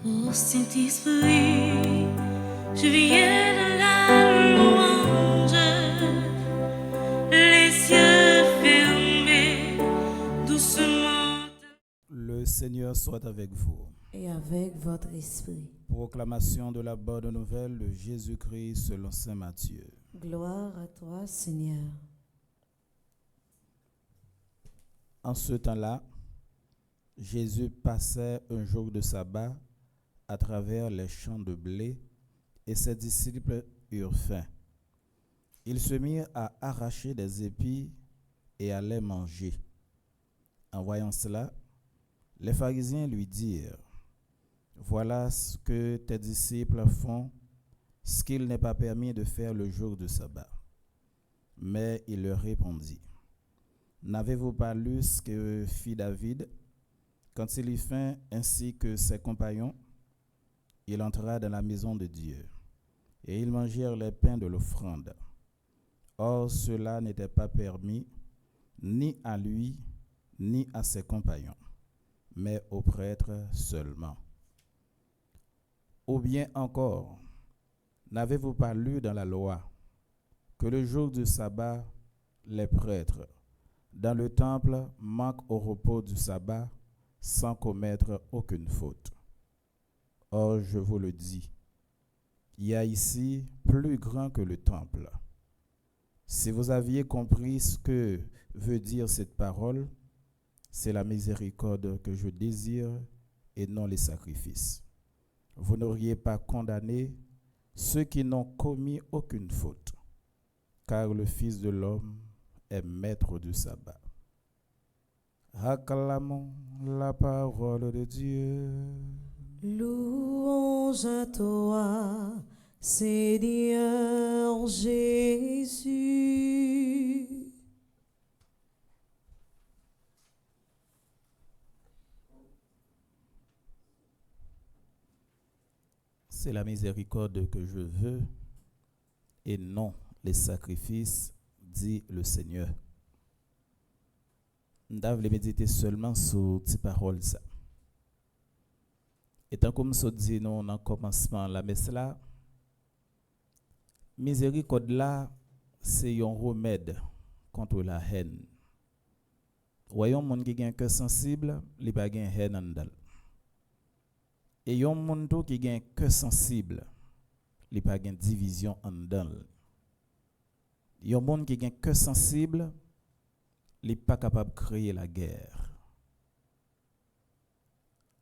Ô Saint-Esprit, je viens de la louange, les yeux fermés, doucement. Le Seigneur soit avec vous. Et avec votre esprit. Proclamation de la bonne nouvelle de Jésus-Christ selon saint Matthieu. Gloire à toi, Seigneur. En ce temps-là, Jésus passait un jour de sabbat à travers les champs de blé et ses disciples eurent faim. Ils se mirent à arracher des épis et à les manger. En voyant cela, les pharisiens lui dirent: voilà ce que tes disciples font, ce qu'il n'est pas permis de faire le jour de sabbat. Mais il leur répondit: n'avez-vous pas lu ce que fit David quand il eut faim ainsi que ses compagnons? Il entra dans la maison de Dieu et ils mangèrent les pains de l'offrande. Or cela n'était pas permis ni à lui ni à ses compagnons, mais aux prêtres seulement. Ou bien encore, n'avez-vous pas lu dans la loi que le jour du sabbat, les prêtres dans le temple manquent au repos du sabbat sans commettre aucune faute? Or, je vous le dis, il y a ici plus grand que le temple. Si vous aviez compris ce que veut dire cette parole, c'est la miséricorde que je désire et non les sacrifices. Vous n'auriez pas condamné ceux qui n'ont commis aucune faute, car le Fils de l'homme est maître du sabbat. Acclamons la parole de Dieu. Louange à toi, Seigneur Jésus. C'est la miséricorde que je veux et non les sacrifices, dit le Seigneur. Nous devons méditer seulement sur ces paroles. Et tant comme nous dit dans le commencement la messe là, miséricorde là, c'est un remède contre la haine. Voyons monde qui a un cœur sensible, il pas gain haine en dedans. Et yon monde qui a un cœur sensible, il pas gain division en dedans. Yon monde qui a un cœur sensible, il pas capable de créer la guerre.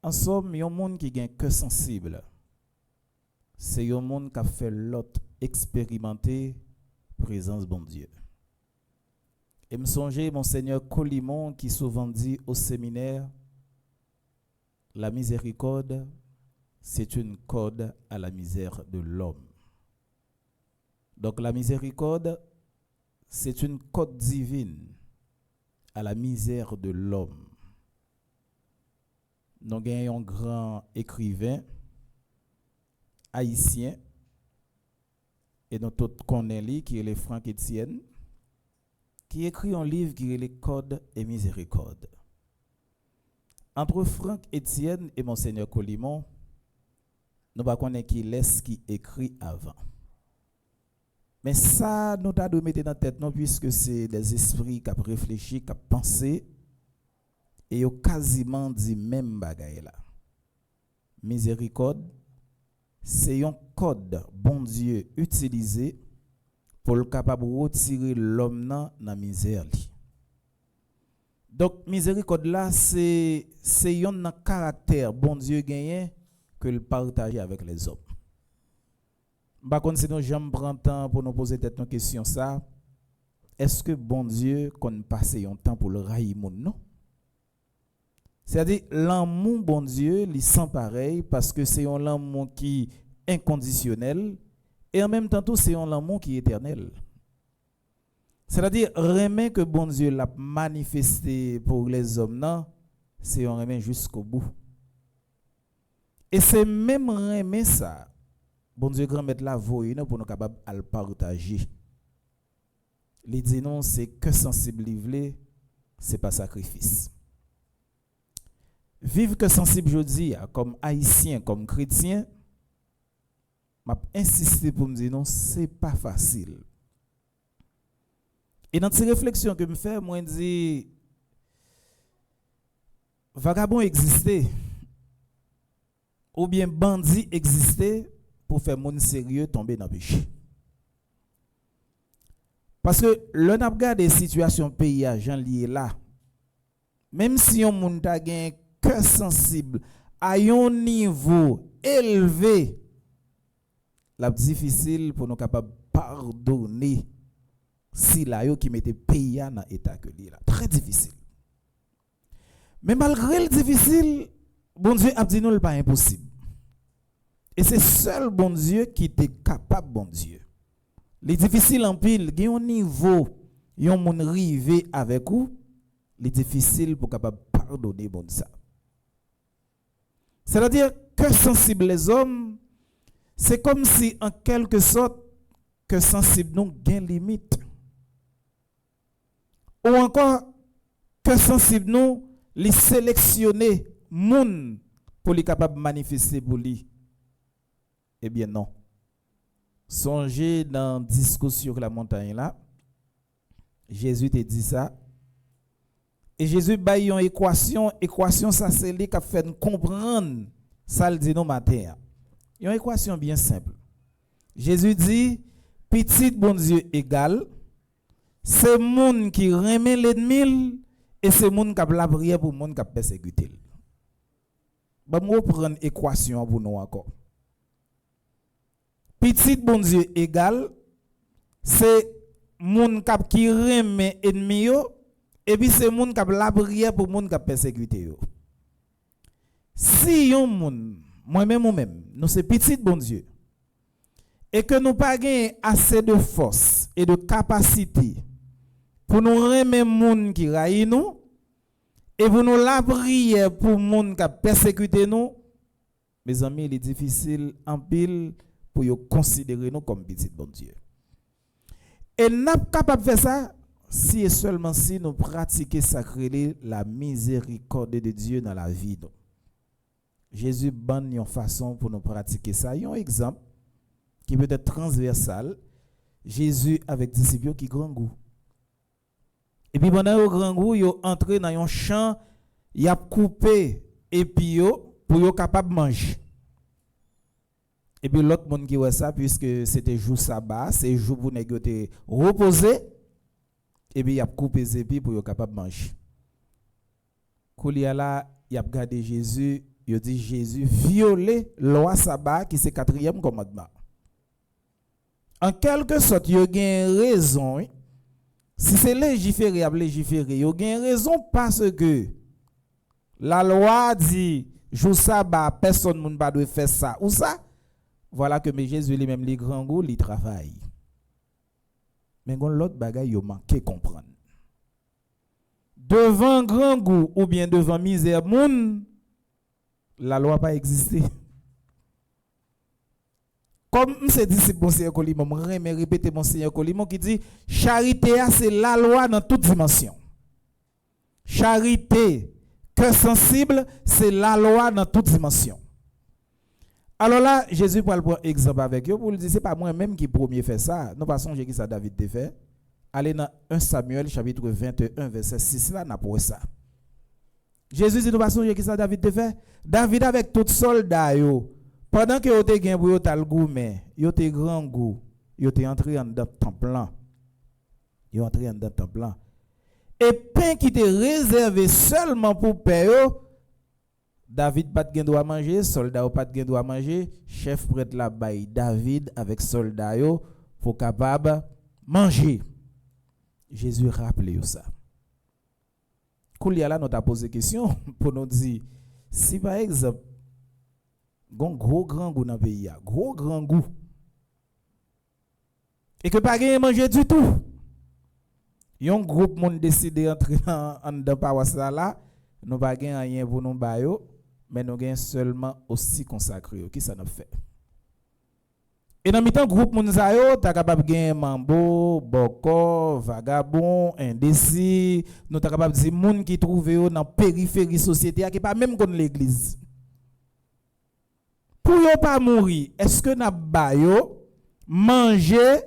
En somme, yon monde qui a un cœur sensible, c'est yon monde qui a fait l'autre expérimenter présence bon Dieu. Et me songer monseigneur Colimon qui souvent dit au séminaire: la miséricorde, c'est une corde à la misère de l'homme. Donc la miséricorde, c'est une corde divine à la misère de l'homme. Nous avons un grand écrivain haïtien, et nous tous connaissons qui est le Franck Etienne, qui écrit un livre qui est les Codes et Miséricorde. Entre Franck Etienne et Monseigneur Colimon, nous ne connaissons pas qui laisse qui écrit avant. Mais ça, nous devons mettre dans la tête, non, puisque c'est des esprits qui ont réfléchi, qui ont pensé, et ils ont quasiment dit même bagaille là. Miséricorde, c'est un code, bon Dieu, utilisé pour le capable de retirer l'homme dans la misère. Donc, miséricorde là, c'est un caractère, bon Dieu gagné, que le partage avec les hommes. Par contre, si nous jamais prend temps pour nous poser cette question ça, est-ce que bon Dieu qu'on passe un temps pour le railler non? C'est-à-dire l'amour bon Dieu, il sent pareil parce que c'est un amour qui est inconditionnel et en même temps tout c'est un amour qui est éternel. C'est-à-dire remet que bon Dieu l'a manifesté pour les hommes non, c'est un remet jusqu'au bout. Et c'est même remet ça. Bon Dieu grand mettre la voix pour nous capable à le partager. Il dit non, c'est que sensible, c'est pas sacrifice. vivre que sensible jeudi comme haïtien, comme chrétien, m'a insisté pour me dire non, c'est pas facile. Et dans ces réflexions que me fait, moi dis vagabond existait ou bien bandit existait pour faire monde sérieux tomber dans le péché. Parce que le n'a regardé des situations pays à Jean lié là. Même si on monde a un cœur sensible à un niveau élevé, la difficile pour nous capable pardonner si la yo qui mettait pays dans état que là, très difficile. Mais malgré le difficile, bon Dieu a dit nous le pas impossible. Et c'est seul bon Dieu qui était capable bon Dieu. Les difficiles en pile, il y a un niveau, yon moun rivé avec vous, les difficiles pour capable pardonner bon ça. C'est-à-dire que sensible les hommes, c'est comme si en quelque sorte que sensible nous gain limite. Ou encore que sensible nous les sélectionner moun pour les capable manifester pour lui. Eh bien non. Songez dans le discours sur la montagne là. Jésus te dit ça. Et Jésus baille une équation ça c'est lui qui fait comprendre ça le dit nous matin. Une équation bien simple. Jésus dit petit bon Dieu égal c'est monde qui remet l'ennemi et c'est monde qui a la prière pour monde qui a persécuté. Ba moi prendre équation pour nous encore. Petit bon Dieu égal c'est moun k'ap qui remet ennemi yo et puis c'est moun k'ap la prière pour moun k'ap persécuter yo. Si yon moun moi-même ou même nous c'est petit bon Dieu et que nous pas gain assez de force et de capacité pour nous remettre moun qui raille nous et pour nous la prière pour moun k'ap persécuter nous, mes amis, il est difficile en pile pour yo considérer nous comme petit bon Dieu. Et nous sommes capables de faire ça si et seulement si nous pratiquons sacré la miséricorde de Dieu dans la vie. Jésus donne une façon pour nous pratiquer ça. Il y a un exemple qui peut être transversal. Jésus avec des disciples qui grand goût. Et puis pendant le grand goût, il est entré dans un champ, il a coupé et puis pour être capable de manger. Et puis l'autre monde qui voit ça, puisque c'était jour sabbat, c'est jour pour négocier reposer, et puis il a coupé les épis pour être capable de manger. Quand il y a là, il a regardé Jésus, il a dit Jésus violer loi sabbat qui c'est 4e commandement. En quelque sorte, il y a une raison. Si c'est légiférer, il y a une raison parce que la loi dit jour sabbat, personne ne doit faire ça ou ça. Voilà que Jésus lui-même les grands goûts, il travaille. Mais l'autre bagaille, il manque comprendre. Devant grand goût ou bien devant misère moun, la loi pas existé. Comme c'est disciple Monseigneur Colimon, je répéter Monseigneur Colimon qui dit charité c'est la loi dans toute dimension. Charité, cœur sensible, c'est la loi dans toute dimension. Alors là, Jésus prend exemple avec eux pour lui dire c'est pas moi-même qui premier fait ça. Nous passons ce que ça David a fait. Allez dans 1 Samuel chapitre 21 verset 6 là n'a pas ça. Jésus dit nous passons ce que ça David a fait. David avec tout soldat yo pendant que yo te gen pour yo tal gourmet, yo te grand goût, yo te entré en dedans temple là. Yo entré en dedans temple là. Et pain qui était réservé seulement pour père David pas de droit manger, soldat pas de droit manger, chef prêtre la baille David avec soldat yo pour capable manger. Jésus rappelé ça. Koulia là nous t'a posé question pour nous dire si par exemple gon gros grand goût dans pays a, gros grand goût et que pas gain manger du tout. Yon groupe monde décidé entrer en dans paroisse là, nous pas gain rien pour nous bayo. Mais nous gagnons seulement aussi consacré. Qui ça nous fait? Et dans mi-temps groupe moun sa yo, ta capable gen mambo, boko, vagabond, indécis, nous ta capable dire moun qui trouve yo dans périphérie société qui pas même kon l'église. Pour yo pas mourir, est-ce que n'a ba yo manger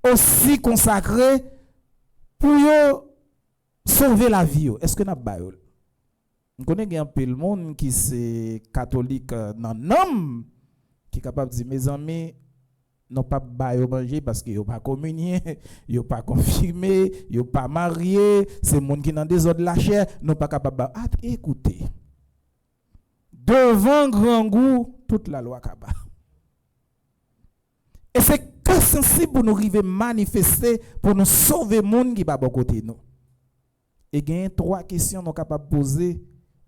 aussi consacré pour yo sauver la vie yo? Est-ce que n'a ba yo? On connaît un peu le monde qui c'est catholique dans nom qui capable de dire mes amis non pas ba yo manger parce que yo pas communié, yo pas confirmé, yo pas marié, c'est monde qui dans désordre la chair, non pas capable écoutez. Devant grand goût toute la loi kaba. Et c'est que sensible pour nous arriver manifester pour nous sauver monde qui pas bon côté nous. Et il y a 3 questions nous capable poser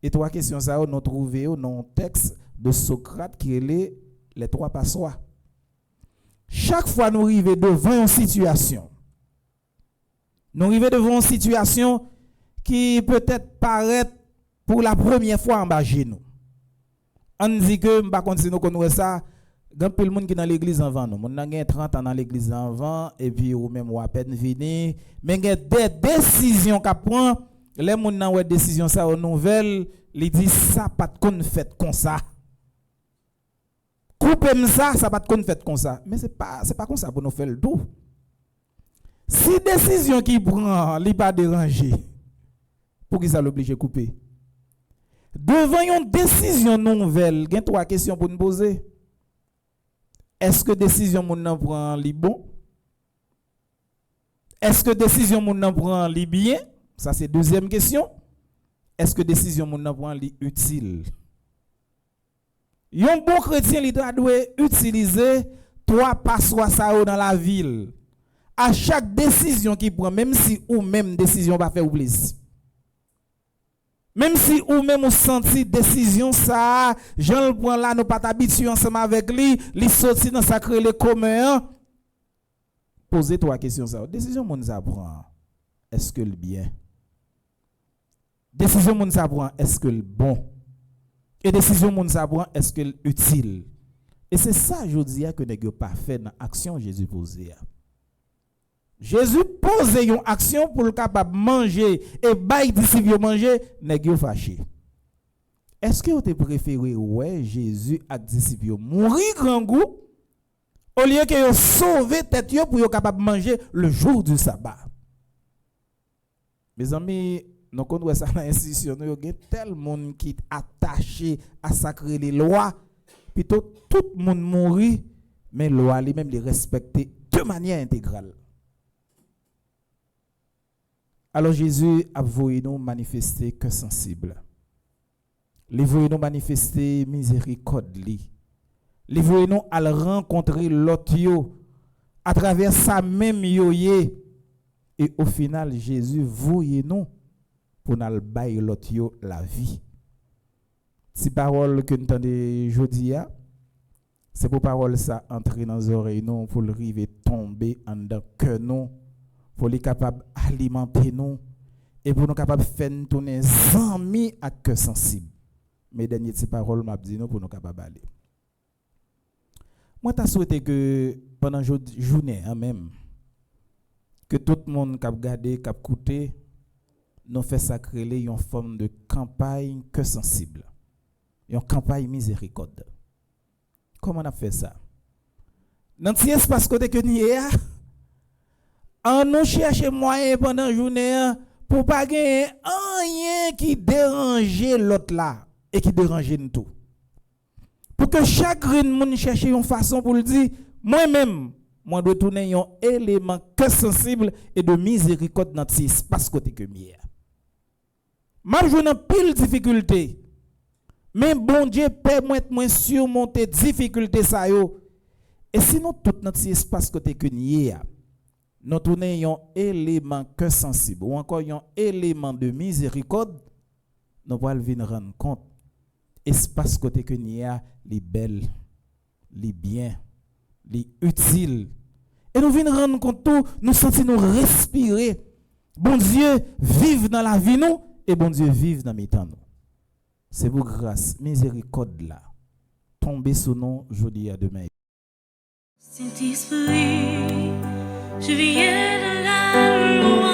et 3 questions ça nous trouver dans un texte de Socrate qui est les 3 passoires. Chaque fois nous arrivons devant une situation, qui peut-être paraît pour la première fois en bas chez nous. On dit que par contre si nous connaissons ça, grand peu le monde qui dans l'église avant nous, on a 30 ans dans l'église avant et puis ou même ou à peine fini, mais il y a des décisions qu'a prend, les gens nan ouais décision ça aux nouvelles, ils disent ça pas de fait comme ça. Couper ça pas de fait comme ça, mais c'est pas comme ça pour nous faire le tout. Si décision qui prend, li pas déranger, pour qui ça l'oblige à couper. Devant une décision nouvelle, il y a 3 questions pour nous poser. Est-ce que décision moun nan prend li bon? Est-ce que décision moun nan prend li bien? Ça c'est deuxième question. Est-ce que décision moun nan prend li utile? Un bon chrétien il doit utiliser 3 passoires ça dans la ville. À chaque décision qu'il prend, même si ou même décision va faire plaisir. Même si ou même ou senti décision ça, Jean le prend là, nous pas t'habituer ensemble avec lui, li sorti dans sacré le commun. Posez 3 questions ça. Décision moun ça prend, est-ce que le bien? Décision moun ça prend, est-ce que le bon? Et décision moun ça prend, est-ce que le utile? Et c'est ça je dis que nèg pas fait dans action Jésus posé. Jésus pose une action pour le capable manger et bail disciple manger, nèg yo fâché. Est-ce que vous te préféré ouais Jésus ak disciple mourir grand goût au lieu que yo sauver tête yo pour yo capable manger le jour du sabbat? Mes amis, nous connaissons ça dans l'institution, il y a tel monde qui est attaché à sacrer les lois, plutôt tout le monde mourit, mais les lois lui-même les respecter de manière intégrale. Alors Jésus a voulu nous manifester que sensible. Il voulu nous manifester miséricorde. Il voulu nous aller rencontrer l'autre à travers sa même yoye. Et au final, Jésus voulu nous pour nous bailler l'autre la vie. Si parole que nous entendons aujourd'hui, c'est pour parole ça entrer dans nos oreilles nous pour le river tomber en dedans que nous. Pour les capables alimenter nous et pour nous capables faire tourner amis à cœur sensible. Mes dernières paroles m'a dit nous pour nous capables aller. Moi t'as souhaité que pendant journée même que tout le monde cap garder cap écouter nous fait sacrer une forme de campagne cœur sensible. Une campagne miséricorde. Comment on a fait ça? Dans ce espace côté que nous on nous cherche moyen pendant la journée pour pas gagner rien qui dérange l'autre là et qui dérange nous tout. Pour que chaque monde cherche une façon pour le dire moi-même moi dois tourner un élément que sensible et de miséricorde dans cet espace côté que mieux. M'a joue dans pile difficulté. Mais bon Dieu permettre moi surmonter difficulté ça yo. Et sinon tout notre espace côté que mieux. Nous tournons un élément que sensible ou encore un élément de miséricorde, nous allons venir rendre compte espace côté que nous a les belles, les biens, les utiles. Et nous venons rendre compte tout, nous sentons nous respirer. Bon Dieu vive dans la vie nous et bon Dieu vive dans mes temps nous. C'est pour grâce, miséricorde là. Tombez sur nous aujourd'hui à demain. Saint-Esprit, je viens de la louange.